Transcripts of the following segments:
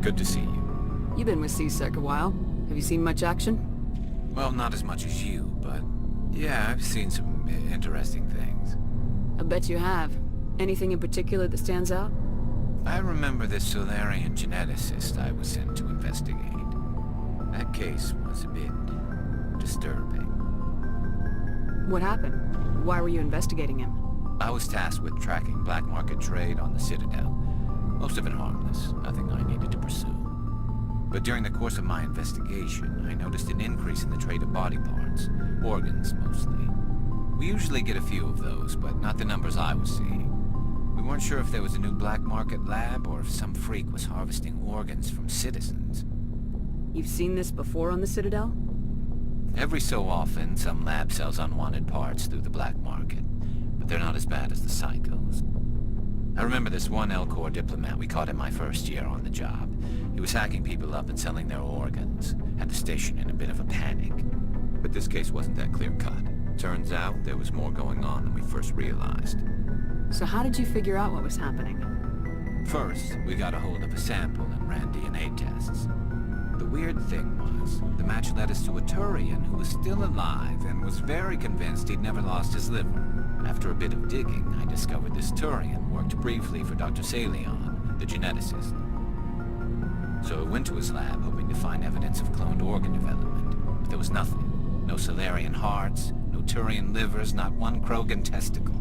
Good to see you. You've been with C-Sec a while. Have you seen much action? Well, not as much as you, but yeah, I've seen some interesting things. I bet you have. Anything in particular that stands out? I remember this Solarian geneticist I was sent to investigate. That case was a bit disturbing. What happened? Why were you investigating him? I was tasked with tracking black market trade on the Citadel. Most of it harmless, nothing I needed to pursue. But during the course of my investigation, I noticed an increase in the trade of body parts, organs mostly. We usually get a few of those, but not the numbers I was seeing. We weren't sure if there was a new black market lab or if some freak was harvesting organs from citizens. You've seen this before on the Citadel? Every so often, some lab sells unwanted parts through the black market, but they're not as bad as the psychos. I remember this one Elcor diplomat we caught in my first year on the job. He was hacking people up and selling their organs, had the station in a bit of a panic. But this case wasn't that clear-cut. Turns out there was more going on than we first realized. So how did you figure out what was happening? First, we got a hold of a sample and ran DNA tests. The weird thing was, the match led us to a Turian who was still alive and was very convinced he'd never lost his liver. After a bit of digging, I discovered this Turian worked briefly for Dr. Salion, the geneticist. So I went to his lab hoping to find evidence of cloned organ development, but there was nothing. No Solarian hearts, no Turian livers, not one Krogan testicle.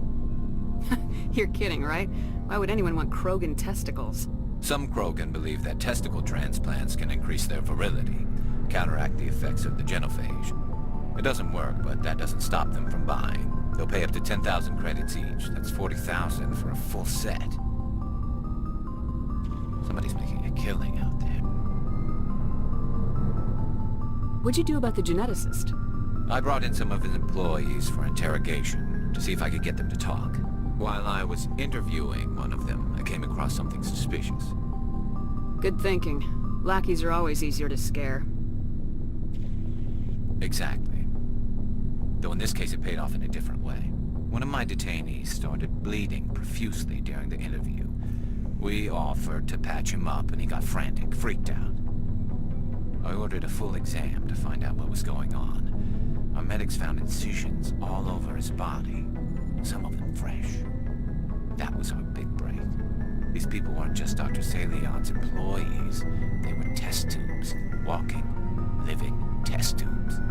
You're kidding, right? Why would anyone want Krogan testicles? Some Krogan believe that testicle transplants can increase their virility, counteract the effects of the genophage. It doesn't work, but that doesn't stop them from buying. They'll pay up to 10,000 credits each. That's 40,000 for a full set. Somebody's making a killing out there. What'd you do about the geneticist? I brought in some of his employees for interrogation to see if I could get them to talk. While I was interviewing one of them, I came across something suspicious. Good thinking. Lackeys are always easier to scare. Exactly. Though in this case it paid off in a different way. One of my detainees started bleeding profusely during the interview. We offered to patch him up and he got frantic, freaked out. I ordered a full exam to find out what was going on. Our medics found incisions all over his body, some of them fresh. That was our big break. These people weren't just Dr. Salion's employees. They were test tubes. Walking, living test tubes.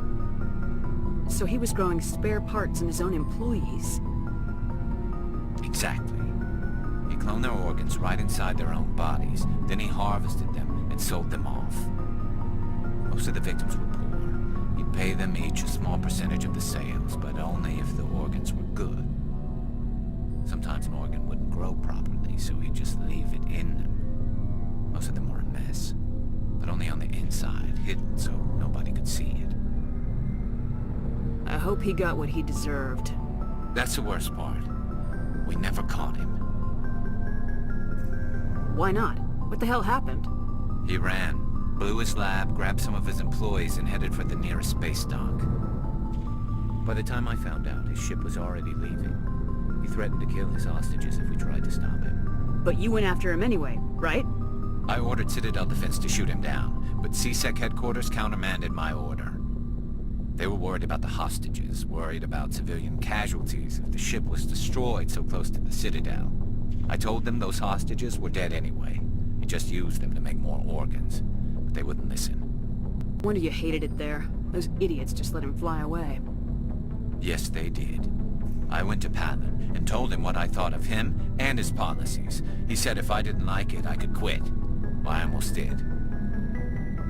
So he was growing spare parts in his own employees. Exactly. He cloned their organs right inside their own bodies. Then he harvested them and sold them off. Most of the victims were poor. He'd pay them each a small percentage of the sales, but only if the organs were good. Sometimes an organ wouldn't grow properly, so he'd just leave it in them. Most of them were a mess, but only on the inside, hidden so nobody could see it. I hope he got what he deserved. That's the worst part. We never caught him. Why not? What the hell happened? He ran, blew his lab, grabbed some of his employees, and headed for the nearest space dock. By the time I found out, his ship was already leaving. He threatened to kill his hostages if we tried to stop him. But you went after him anyway, right? I ordered Citadel Defense to shoot him down, but C-Sec headquarters countermanded my order. They were worried about the hostages, worried about civilian casualties if the ship was destroyed so close to the Citadel. I told them those hostages were dead anyway. He just used them to make more organs, but they wouldn't listen. Wonder you hated it there. Those idiots just let him fly away. Yes, they did. I went to Palin and told him what I thought of him and his policies. He said if I didn't like it, I could quit. Well, I almost did.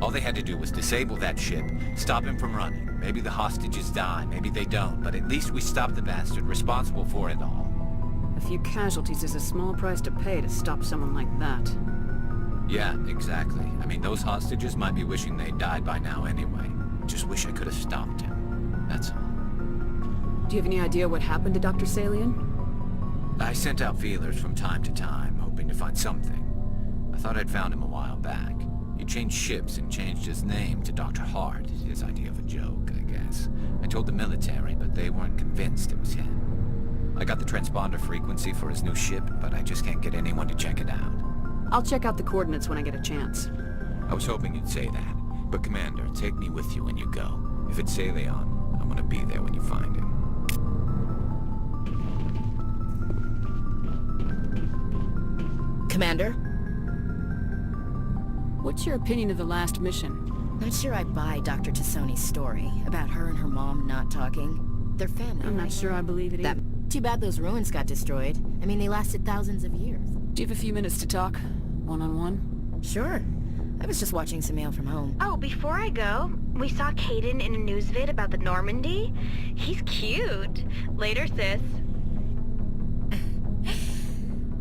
All they had to do was disable that ship, stop him from running. Maybe the hostages die, maybe they don't, but at least we stopped the bastard responsible for it all. A few casualties is a small price to pay to stop someone like that. Yeah, exactly. I mean, those hostages might be wishing they'd died by now anyway. Just wish I could have stopped him. That's all. Do you have any idea what happened to Dr. Salion? I sent out feelers from time to time, hoping to find something. I thought I'd found him a while back. He changed ships and changed his name to Dr. Hart, his idea of a joke, I guess. I told the military, but they weren't convinced it was him. I got the transponder frequency for his new ship, but I just can't get anyone to check it out. I'll check out the coordinates when I get a chance. I was hoping you'd say that. But Commander, take me with you when you go. If it's Saleon, I'm gonna be there when you find him. Commander? What's your opinion of the last mission? Not sure I buy Dr. Tassoni's story about her and her mom not talking. They're family, I'm right? not sure I believe it either. Too bad those ruins got destroyed. I mean, they lasted thousands of years. Do you have a few minutes to talk? One-on-one? Sure. I was just watching some mail from home. Oh, before I go, we saw Caden in a news vid about the Normandy. He's cute. Later, sis.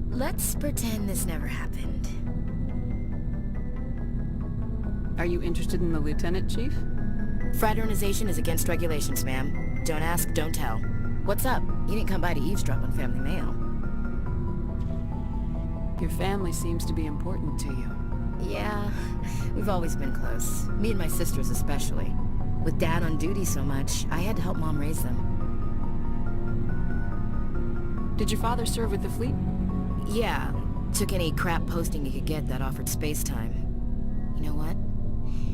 Let's pretend this never happened. Are you interested in the Lieutenant, Chief? Fraternization is against regulations, ma'am. Don't ask, don't tell. What's up? You didn't come by to eavesdrop on family mail. Your family seems to be important to you. Yeah, we've always been close. Me and my sisters especially. With Dad on duty so much, I had to help Mom raise them. Did your father serve with the fleet? Yeah, took any crap posting he could get that offered space time. You know what?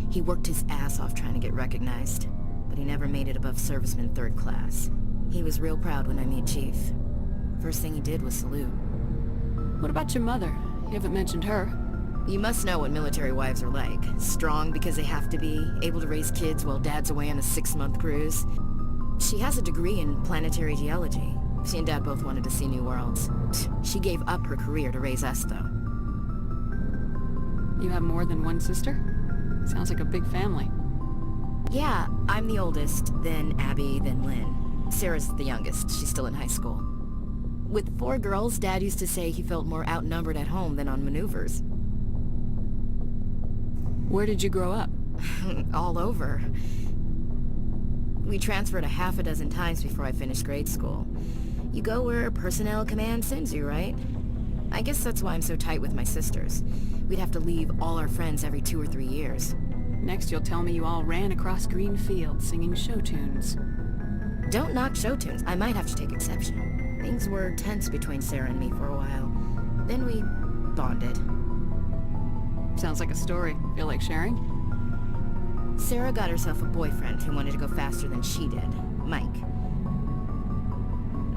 He worked his ass off trying to get recognized, but he never made it above serviceman 3rd class. He was real proud when I met Chief. First thing he did was salute. What about your mother? You haven't mentioned her. You must know what military wives are like. Strong because they have to be, able to raise kids while Dad's away on a 6-month cruise. She has a degree in planetary geology. She and Dad both wanted to see new worlds. She gave up her career to raise us, though. You have more than one sister? Sounds like a big family. Yeah, I'm the oldest, then Abby, then Lynn. Sarah's the youngest. She's still in high school. With 4 girls, Dad used to say he felt more outnumbered at home than on maneuvers. Where did you grow up? All over. We transferred a half a dozen times before I finished grade school. You go where personnel command sends you, right? I guess that's why I'm so tight with my sisters. We'd have to leave all our friends every 2 or 3 years. Next you'll tell me you all ran across green fields singing show tunes. Don't knock show tunes. I might have to take exception. Things were tense between Sarah and me for a while. Then we bonded. Sounds like a story. Feel like sharing? Sarah got herself a boyfriend who wanted to go faster than she did, Mike.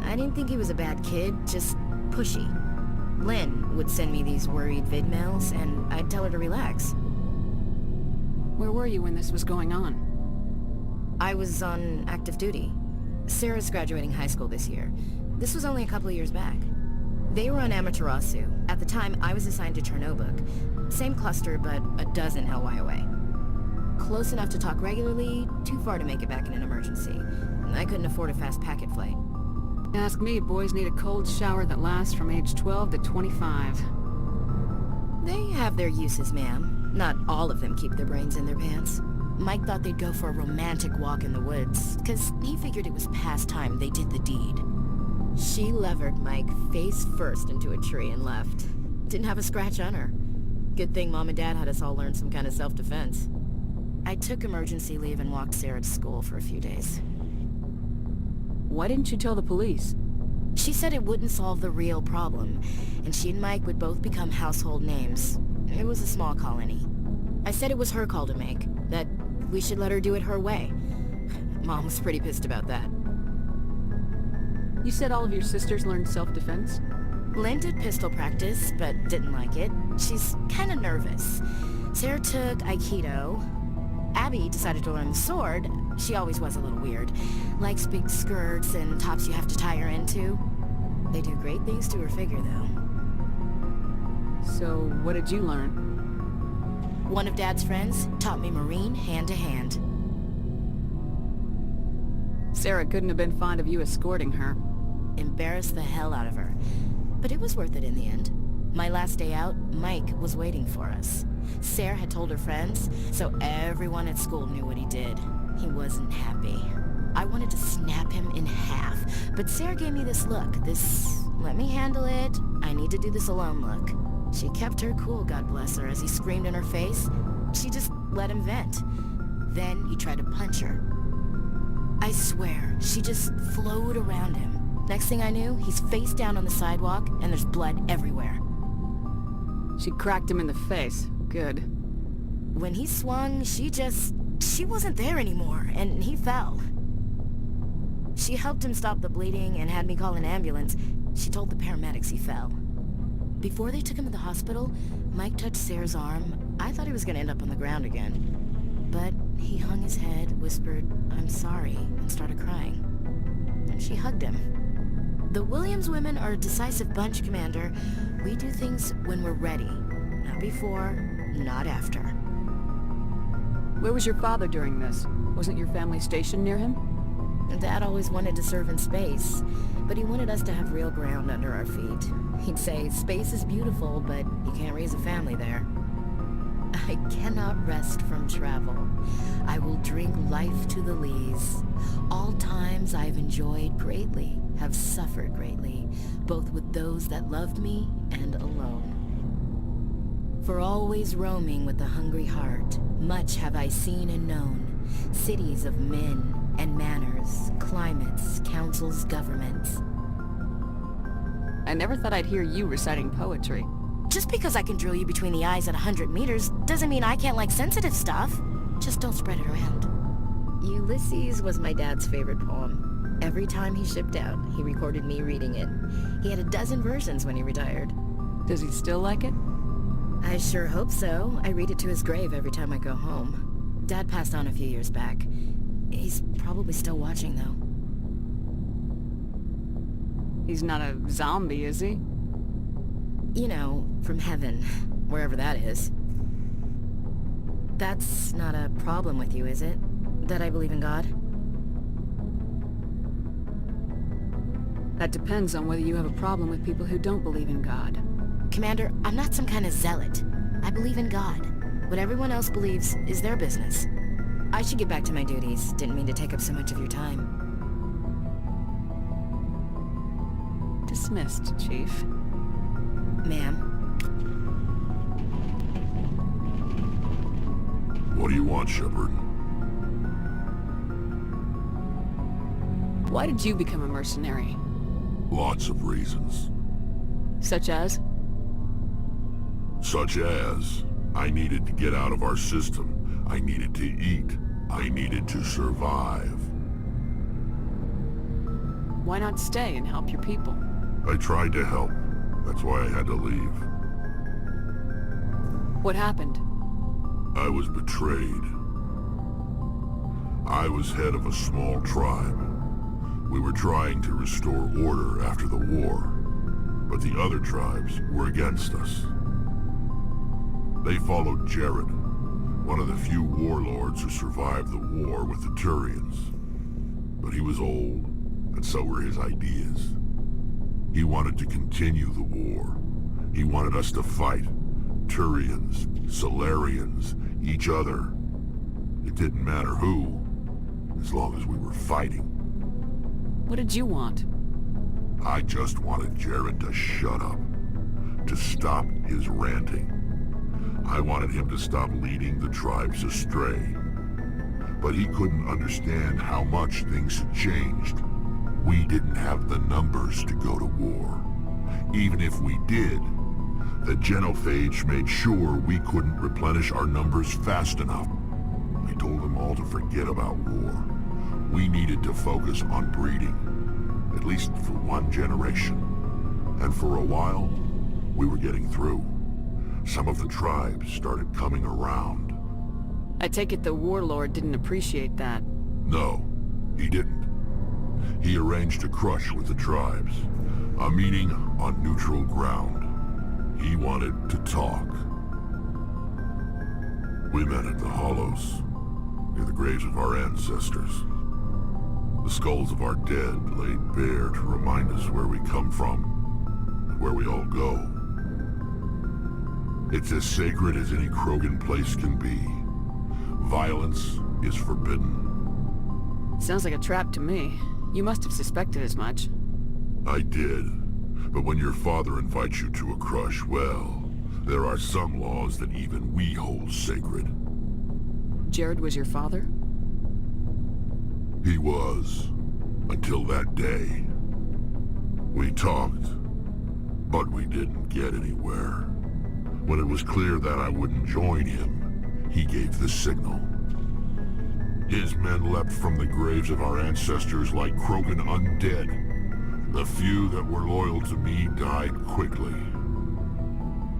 I didn't think he was a bad kid, just pushy. Lynn would send me these worried vid mails, and I'd tell her to relax. Where were you when this was going on? I was on active duty. Sarah's graduating high school this year. This was only a couple of years back. They were on Amaterasu. At the time, I was assigned to Chernobog. Same cluster, but a dozen LY away. Close enough to talk regularly, too far to make it back in an emergency. I couldn't afford a fast packet flight. Ask me, boys need a cold shower that lasts from age 12 to 25. They have their uses, ma'am. Not all of them keep their brains in their pants. Mike thought they'd go for a romantic walk in the woods, because he figured it was past time they did the deed. She levered Mike face first into a tree and left. Didn't have a scratch on her. Good thing Mom and Dad had us all learn some kind of self-defense. I took emergency leave and walked Sarah to school for a few days. Why didn't you tell the police? She said it wouldn't solve the real problem, and she and Mike would both become household names. It was a small colony. I said it was her call to make, that we should let her do it her way. Mom was pretty pissed about that. You said all of your sisters learned self-defense? Lynn did pistol practice, but didn't like it. She's kind of nervous. Sarah took Aikido. Abby decided to learn the sword. She always was a little weird. Likes big skirts and tops you have to tie her into. They do great things to her figure, though. So, what did you learn? One of Dad's friends taught me Marine hand-to-hand. Sarah couldn't have been fond of you escorting her. Embarrassed the hell out of her. But it was worth it in the end. My last day out, Mike was waiting for us. Sarah had told her friends, so everyone at school knew what he did. He wasn't happy. I wanted to snap him in half, but Sarah gave me this look, this let me handle it, I need to do this alone look. She kept her cool, God bless her, as he screamed in her face. She just let him vent. Then he tried to punch her. I swear, she just flowed around him. Next thing I knew, he's face down on the sidewalk, and there's blood everywhere. She cracked him in the face. Good. When he swung, she wasn't there anymore, and he fell. She helped him stop the bleeding and had me call an ambulance. She told the paramedics he fell. Before they took him to the hospital, Mike touched Sarah's arm. I thought he was gonna end up on the ground again. But he hung his head, whispered, "I'm sorry," and started crying. And she hugged him. The Williams women are a decisive bunch, Commander. We do things when we're ready. Not before, not after. Where was your father during this? Wasn't your family stationed near him? Dad always wanted to serve in space, but he wanted us to have real ground under our feet. He'd say, space is beautiful, but you can't raise a family there. I cannot rest from travel. I will drink life to the lees. All times I've enjoyed greatly, have suffered greatly, both with those that loved me and alone. For always roaming with a hungry heart, much have I seen and known, cities of men and manners, climates, councils, governments. I never thought I'd hear you reciting poetry. Just because I can drill you between the eyes at 100 meters doesn't mean I can't like sensitive stuff. Just don't spread it around. Ulysses was my dad's favorite poem. Every time he shipped out, he recorded me reading it. He had a dozen versions when he retired. Does he still like it? I sure hope so. I read it to his grave every time I go home. Dad passed on a few years back. He's probably still watching, though. He's not a zombie, is he? You know, from heaven, wherever that is. That's not a problem with you, is it? That I believe in God? That depends on whether you have a problem with people who don't believe in God. Commander, I'm not some kind of zealot. I believe in God. What everyone else believes is their business. I should get back to my duties. Didn't mean to take up so much of your time. Dismissed, Chief. Ma'am. What do you want, Shepard? Why did you become a mercenary? Lots of reasons. Such as? Such as, I needed to get out of our system. I needed to eat. I needed to survive. Why not stay and help your people? I tried to help. That's why I had to leave. What happened? I was betrayed. I was head of a small tribe. We were trying to restore order after the war, but the other tribes were against us. They followed Jared, one of the few warlords who survived the war with the Turians. But he was old, and so were his ideas. He wanted to continue the war. He wanted us to fight. Turians, Solarians, each other. It didn't matter who, as long as we were fighting. What did you want? I just wanted Jared to shut up, to stop his ranting. I wanted him to stop leading the tribes astray. But he couldn't understand how much things had changed. We didn't have the numbers to go to war. Even if we did, the genophage made sure we couldn't replenish our numbers fast enough. I told them all to forget about war. We needed to focus on breeding, at least for one generation. And for a while, we were getting through. Some of the tribes started coming around. I take it the warlord didn't appreciate that. No, he didn't. He arranged a crush with the tribes, a meeting on neutral ground. He wanted to talk. We met at the Hollows, near the graves of our ancestors. The skulls of our dead laid bare to remind us where we come from, and where we all go. It's as sacred as any Krogan place can be. Violence is forbidden. Sounds like a trap to me. You must have suspected as much. I did. But when your father invites you to a crush, well, there are some laws that even we hold sacred. Jared was your father? He was. Until that day. We talked, but we didn't get anywhere. When it was clear that I wouldn't join him, he gave the signal. His men leapt from the graves of our ancestors like Krogan undead. The few that were loyal to me died quickly.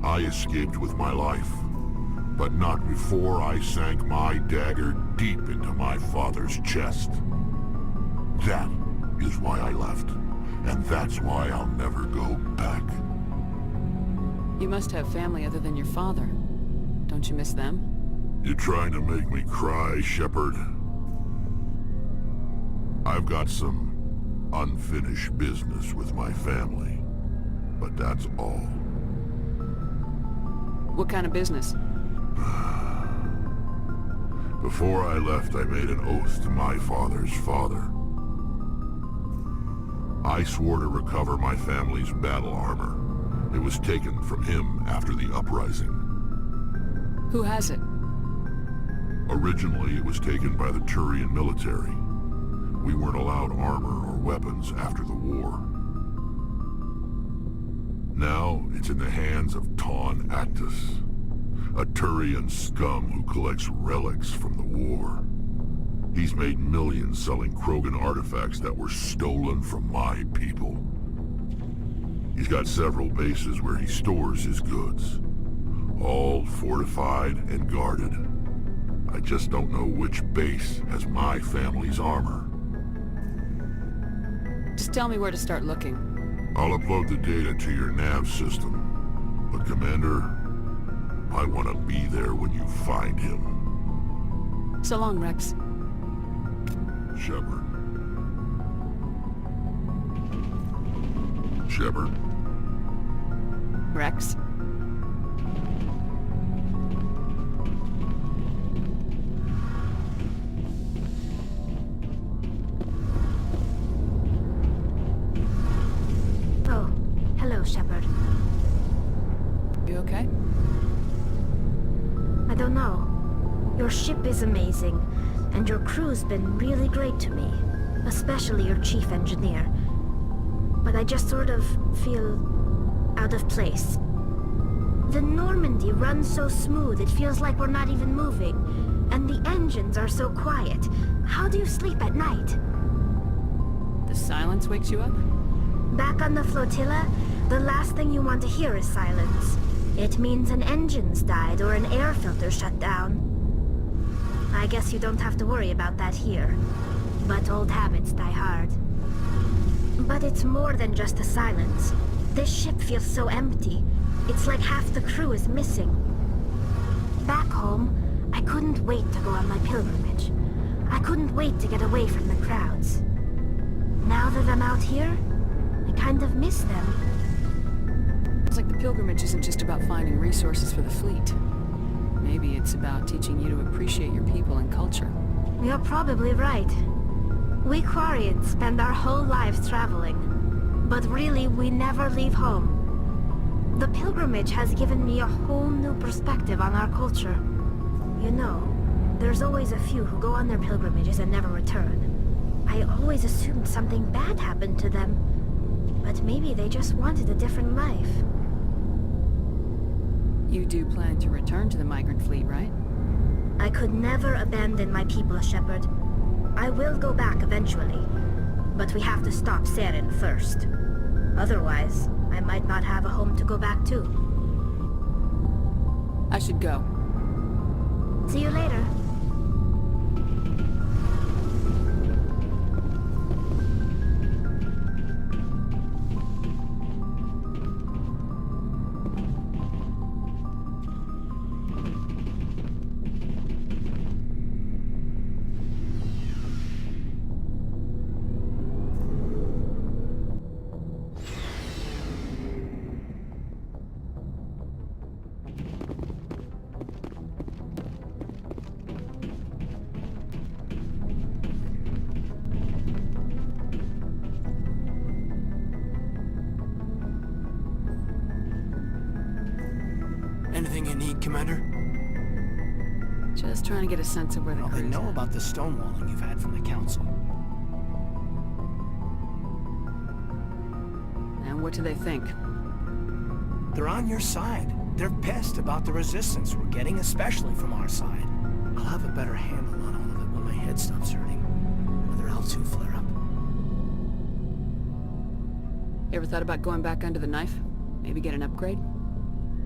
I escaped with my life, but not before I sank my dagger deep into my father's chest. That is why I left, and that's why I'll never go back. You must have family other than your father. Don't you miss them? You trying to make me cry, Shepard? I've got some unfinished business with my family, but that's all. What kind of business? Before I left, I made an oath to my father's father. I swore to recover my family's battle armor. It was taken from him after the uprising. Who has it? Originally, it was taken by the Turian military. We weren't allowed armor or weapons after the war. Now, it's in the hands of Ton Actus, a Turian scum who collects relics from the war. He's made millions selling Krogan artifacts that were stolen from my people. He's got several bases where he stores his goods, all fortified and guarded. I just don't know which base has my family's armor. Just tell me where to start looking. I'll upload the data to your nav system. But Commander, I want to be there when you find him. So long, Rex. Shepard. Shepard. Rex? Oh, hello, Shepard. You okay? I don't know. Your ship is amazing, and your crew's been really great to me, especially your chief engineer. But I just sort of feel out of place. The Normandy runs so smooth it feels like we're not even moving, and the engines are so quiet. How do you sleep at night? The silence wakes you up? Back on the flotilla, the last thing you want to hear is silence. It means an engine's died or an air filter shut down. I guess you don't have to worry about that here. But old habits die hard. But it's more than just the silence. This ship feels so empty. It's like half the crew is missing. Back home, I couldn't wait to go on my pilgrimage. I couldn't wait to get away from the crowds. Now that I'm out here, I kind of miss them. It's like the pilgrimage isn't just about finding resources for the fleet. Maybe it's about teaching you to appreciate your people and culture. You're probably right. We Quarians spend our whole lives traveling. But really, we never leave home. The pilgrimage has given me a whole new perspective on our culture. You know, there's always a few who go on their pilgrimages and never return. I always assumed something bad happened to them. But maybe they just wanted a different life. You do plan to return to the migrant fleet, right? I could never abandon my people, Shepard. I will go back eventually. But we have to stop Saren first. Otherwise, I might not have a home to go back to. I should go. See you later. Anything you need, Commander? Just trying to get a sense of where the Well, they crew's know at. about the stonewalling you've had from the Council. And what do they think? They're on your side. They're pissed about the resistance we're getting, especially from our side. I'll have a better handle on all of it when my head stops hurting. Another L2 flare-up. You ever thought about going back under the knife? Maybe get an upgrade?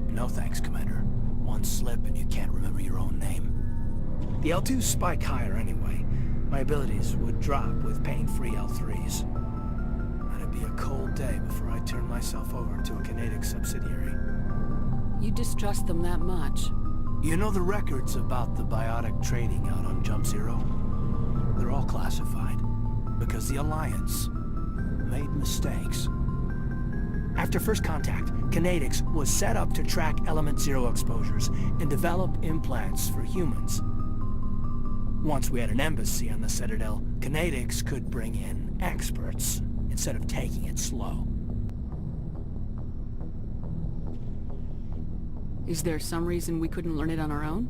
No thanks, Commander. One slip and you can't remember your own name. The L2s spike higher anyway. My abilities would drop with pain-free L3s. That'd be a cold day before I turn myself over to a Kinetic subsidiary. You distrust them that much? You know the records about the biotic trading out on Jump Zero? They're all classified. Because the Alliance made mistakes. After first contact, Kinetics was set up to track Element Zero exposures and develop implants for humans. Once we had an embassy on the Citadel, Kinetics could bring in experts instead of taking it slow. Is there some reason we couldn't learn it on our own?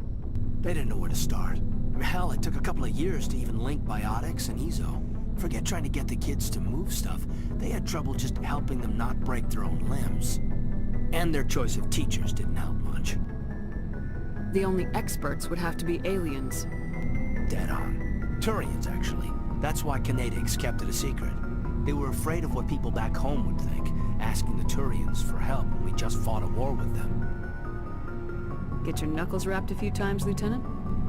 They didn't know where to start. I mean, hell, it took a couple of years to even link biotics and Ezo. Forget trying to get the kids to move stuff. They had trouble just helping them not break their own limbs. And their choice of teachers didn't help much. The only experts would have to be aliens. Dead on. Turians, actually. That's why Kinetics kept it a secret. They were afraid of what people back home would think, asking the Turians for help when we just fought a war with them. Get your knuckles rapped a few times, Lieutenant?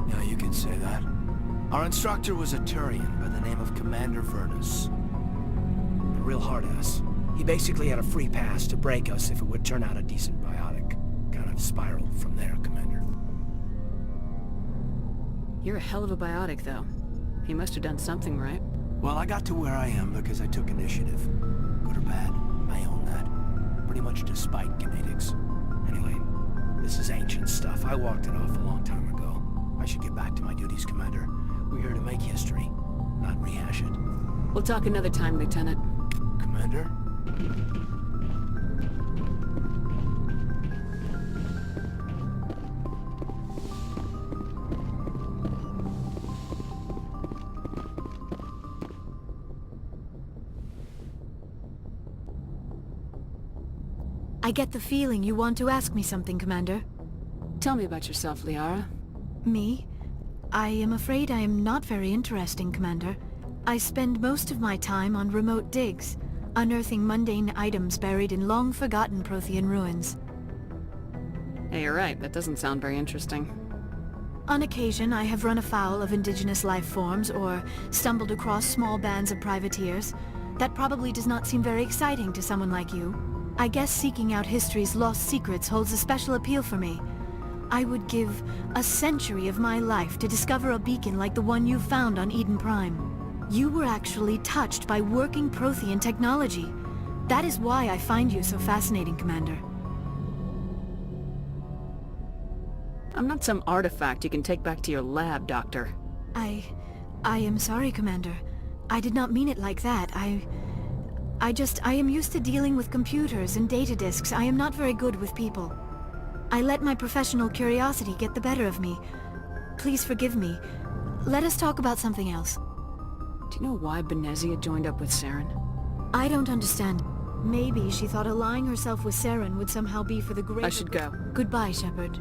Yeah, you can say that. Our instructor was a Turian by the name of Commander Vernus. A real hard-ass. He basically had a free pass to break us if it would turn out a decent biotic. Kind of spiraled from there, Commander. You're a hell of a biotic, though. He must have done something right. Well, I got to where I am because I took initiative. Good or bad, I own that. Pretty much despite Kinetics. Anyway, this is ancient stuff. I walked it off a long time ago. I should get back to my duties, Commander. We're here to make history, not rehash it. We'll talk another time, Lieutenant. Commander? I get the feeling you want to ask me something, Commander. Tell me about yourself, Liara. Me? I am afraid I am not very interesting, Commander. I spend most of my time on remote digs, unearthing mundane items buried in long-forgotten Prothean ruins. Hey, you're right. That doesn't sound very interesting. On occasion, I have run afoul of indigenous life forms or stumbled across small bands of privateers. That probably does not seem very exciting to someone like you. I guess seeking out history's lost secrets holds a special appeal for me. I would give a century of my life to discover a beacon like the one you found on Eden Prime. You were actually touched by working Prothean technology. That is why I find you so fascinating, Commander. I'm not some artifact you can take back to your lab, Doctor. I am sorry, Commander. I did not mean it like that. I am used to dealing with computers and data disks. I am not very good with people. I let my professional curiosity get the better of me. Please forgive me. Let us talk about something else. Do you know why Benezia joined up with Saren? I don't understand. Maybe she thought allying herself with Saren would somehow be for the greater... I should go. Goodbye, Shepard.